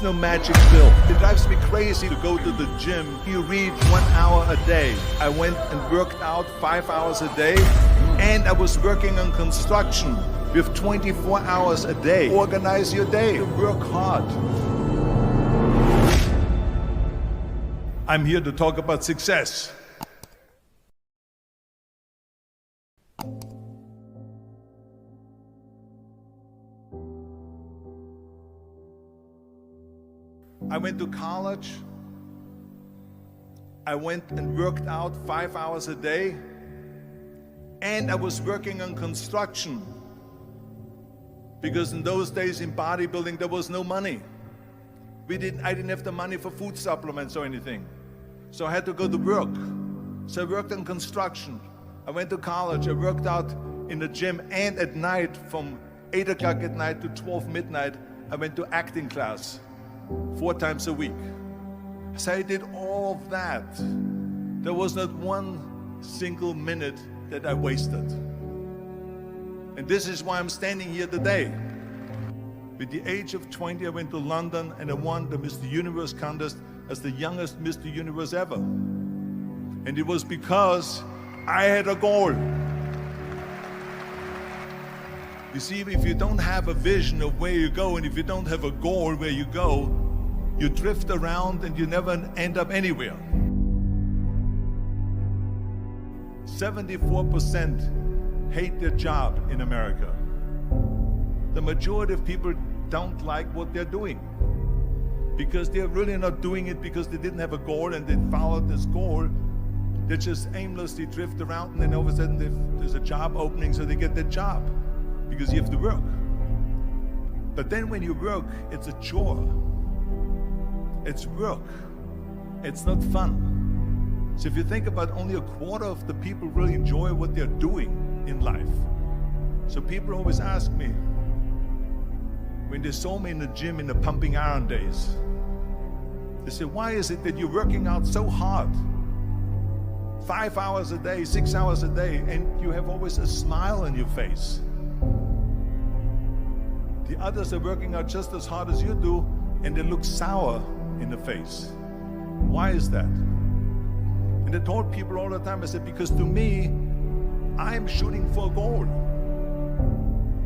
no magic pill. It drives me crazy to go to the gym. You read 1 hour a day. I went and worked out 5 hours a day, and I was working on construction with 24 hours a day. Organize your day. Work hard. I'm here to talk about success. I went to college. I went and worked out 5 hours a day, and I was working on construction, because in those days in bodybuilding there was no money. I didn't have the money for food supplements or anything, so I had to go to work. So I worked on construction. I went to college. I worked out in the gym, and at night from 8 o'clock at night to 12 midnight I went to acting class 4 times a week. So I did all of that. There was not one single minute that I wasted. And this is why I'm standing here today. With the age of 20, I went to London and I won the Mr. Universe contest as the youngest Mr. Universe ever. And it was because I had a goal. You see, if you don't have a vision of where you go, and if you don't have a goal where you go, you drift around and you never end up anywhere. 74% hate their job in America. The majority of people don't like what they're doing, because they're really not doing it because they didn't have a goal and they followed this goal. They just aimlessly drift around, and then all of a sudden there's a job opening, so they get that job because you have to work. But then when you work, it's a chore. It's work. It's not fun. So if you think about, only a quarter of the people really enjoy what they're doing in life. So people always ask me, when they saw me in the gym in the pumping iron days, they say, why is it that you're working out so hard? 5 hours a day, 6 hours a day, and you have always a smile on your face. The others are working out just as hard as you do, and they look sour in the face. Why is that? And I told people all the time, I said, because to me, I'm shooting for a goal.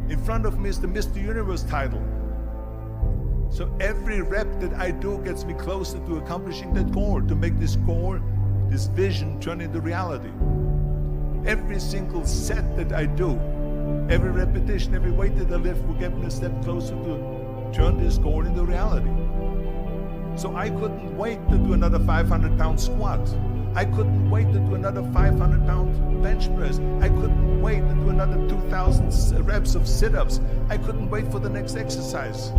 In front of me is the Mr. Universe title. So every rep that I do gets me closer to accomplishing that goal, to make this goal, this vision, turn into reality. Every single set that I do, every repetition, every weight that I lift will get me a step closer to turn this goal into reality. So I couldn't wait to do another 500-pound squat. I couldn't wait to do another 500-pound bench press. I couldn't wait to do another 2,000 reps of sit-ups. I couldn't wait for the next exercise.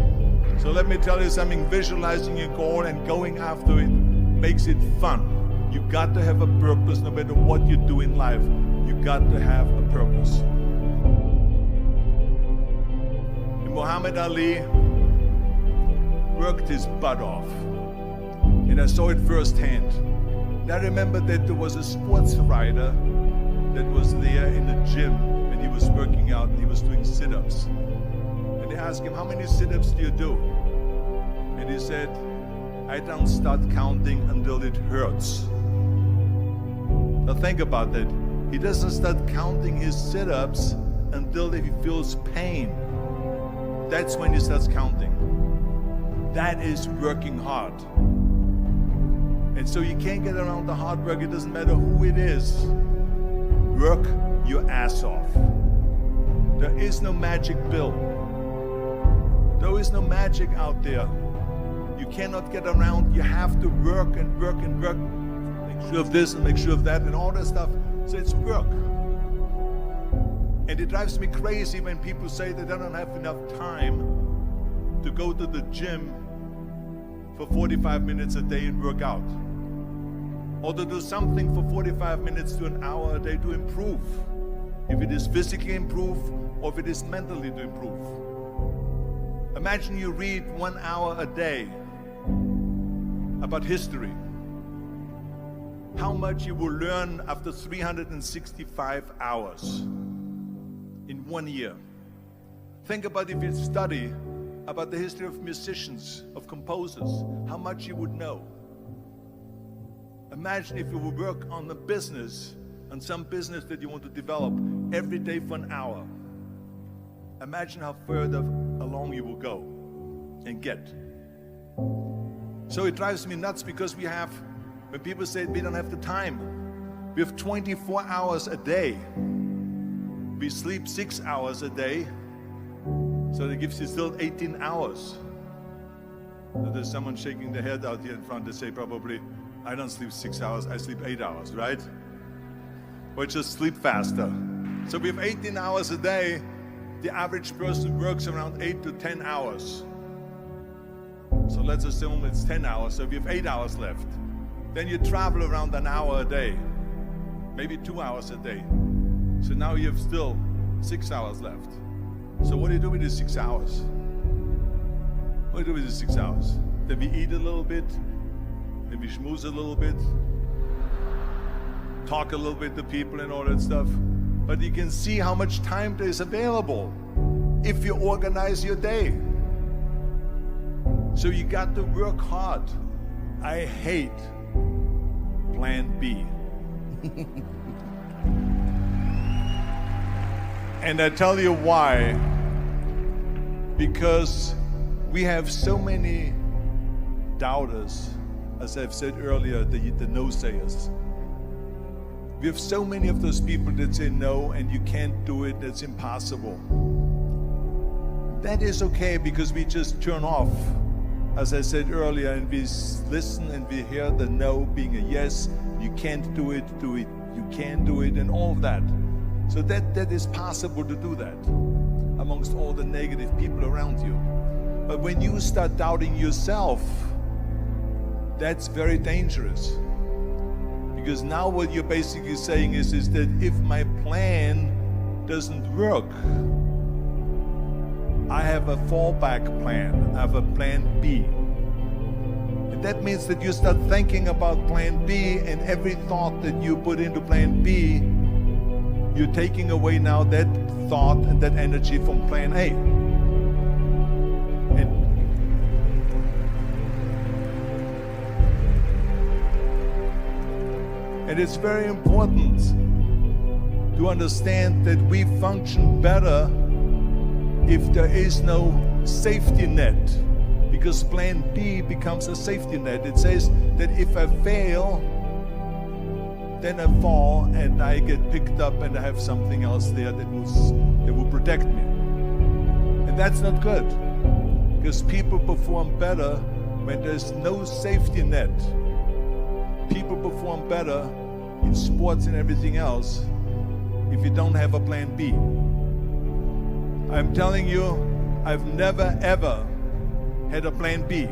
So let me tell you something, visualizing your goal and going after it makes it fun. You got to have a purpose. No matter what you do in life, you got to have a purpose. And Muhammad Ali worked his butt off, and I saw it firsthand. And I remember that there was a sports writer that was there in the gym, and he was working out and he was doing sit-ups. And they asked him, how many sit-ups do you do? And he said, I don't start counting until it hurts. Now think about that. He doesn't start counting his sit-ups until he feels pain. That's when he starts counting. That is working hard. And so you can't get around the hard work. It doesn't matter who it is. Work your ass off. There is no magic pill. There is no magic out there. You cannot get around. You have to work and work and work. Make sure of this and make sure of that and all that stuff. So it's work. And it drives me crazy when people say that they don't have enough time to go to the gym for 45 minutes a day and work out, or to do something for 45 minutes to an hour a day to improve, if it is physically improve or if it is mentally to improve. Imagine you read 1 hour a day about history. How much you will learn after 365 hours in 1 year. Think about if you study about the history of musicians, of composers, how much you would know. Imagine if you would work on a business, on some business that you want to develop every day for an hour. Imagine how further along you will go and get. So it drives me nuts because when people say we don't have the time, we have 24 hours a day. We sleep 6 hours a day, so that gives you still 18 hours. So there's someone shaking their head out here in front. They say probably, I don't sleep 6 hours, I sleep 8 hours, right? Or just sleep faster. So we have 18 hours a day. The average person works around 8 to 10 hours. So let's assume it's 10 hours, so we have 8 hours left. Then you travel around an hour a day, maybe 2 hours a day. So now you have still 6 hours left. So what do you do with these 6 hours? What do you do with these 6 hours? Then we eat a little bit, then we schmooze a little bit, talk a little bit to people and all that stuff. But you can see how much time there is available if you organize your day. So you got to work hard. I hate plan B. And I tell you why. Because we have so many doubters, as I've said earlier, the no-sayers. We have so many of those people that say no and you can't do it, that's impossible. That is okay because we just turn off, as I said earlier, and we listen and we hear the no being a yes. You can't do it, you can do it, and all of that. So that is possible to do that amongst all the negative people around you. But when you start doubting yourself, that's very dangerous. Because now what you're basically saying is that if my plan doesn't work, I have a fallback plan, I have a plan B. And that means that you start thinking about plan B, and every thought that you put into plan B, you're taking away now that thought and that energy from plan A. And it's very important to understand that we function better if there is no safety net, because plan B becomes a safety net. It says that if I fail, then I fall and I get picked up and I have something else there that will protect me. And that's not good, because people perform better when there's no safety net. People perform better in sports and everything else if you don't have a plan B. I'm telling you, I've never ever had a plan B.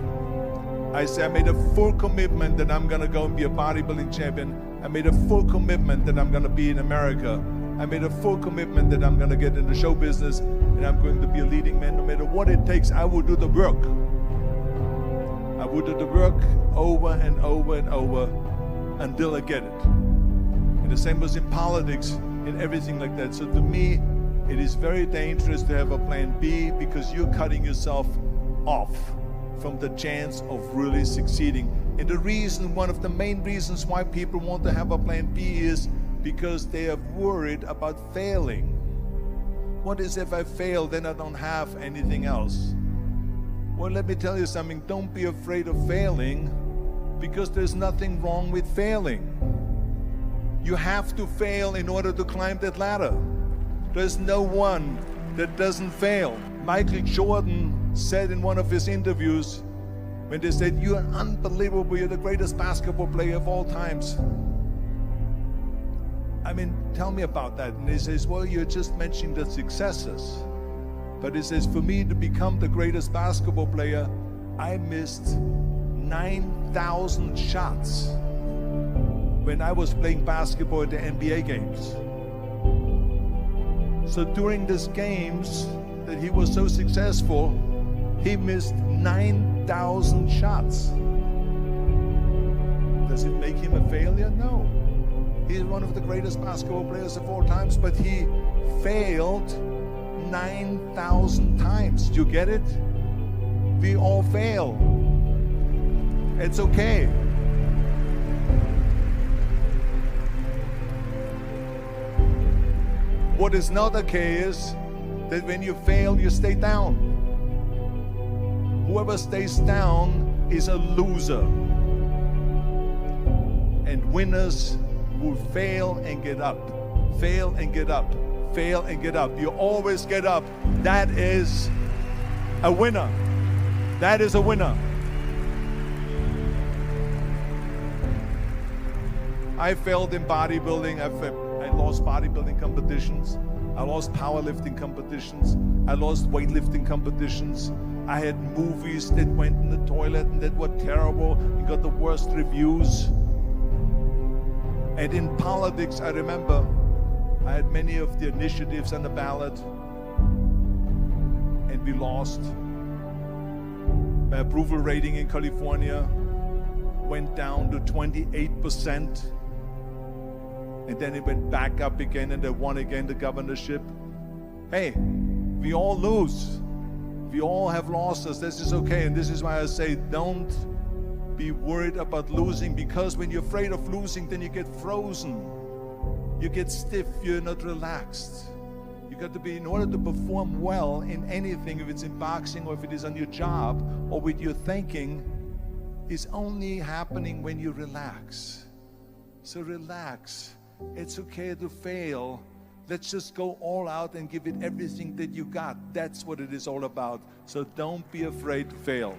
I made a full commitment that I'm gonna go and be a bodybuilding champion. I made a full commitment that I'm gonna be in America. I made a full commitment that I'm gonna get in the show business and I'm going to be a leading man. No matter what it takes, I will do the work. I will do the work over and over and over until I get it. And the same was in politics and everything like that. So to me, it is very dangerous to have a plan B, because you're cutting yourself off from the chance of really succeeding. And the reason, one of the main reasons why people want to have a plan B is because they are worried about failing. What is if I fail, then I don't have anything else? Well, let me tell you something, don't be afraid of failing, because there's nothing wrong with failing. You have to fail in order to climb that ladder. There's no one that doesn't fail. Michael Jordan said in one of his interviews, when they said, "You're unbelievable, you're the greatest basketball player of all times." I mean, tell me about that. And he says, well, you're just mentioning the successes. But he says, for me to become the greatest basketball player, I missed 9,000 shots when I was playing basketball at the NBA games. So during these games that he was so successful, he missed 9,000 shots. Does it make him a failure? No. He's one of the greatest basketball players of all times, but he failed 9,000 times. Do you get it? We all fail. It's okay. What is not okay is that when you fail, you stay down. Whoever stays down is a loser. And winners will fail and get up, fail and get up, fail and get up. You always get up. That is a winner. That is a winner. I failed in bodybuilding. I lost bodybuilding competitions. I lost powerlifting competitions. I lost weightlifting competitions. I had movies that went in the toilet and that were terrible and got the worst reviews. And in politics, I remember I had many of the initiatives on the ballot, and we lost. My approval rating in California went down to 28%, and then it went back up again, and I won again the governorship. Hey, we all lose. We all have losses. This is okay, and this is why I say don't be worried about losing, because when you're afraid of losing, then you get frozen. You get stiff, you're not relaxed. You got to be, in order to perform well in anything, if it's in boxing or if it is on your job or with your thinking, is only happening when you relax. So relax. It's okay to fail. Let's just go all out and give it everything that you got. That's what it is all about. So don't be afraid to fail.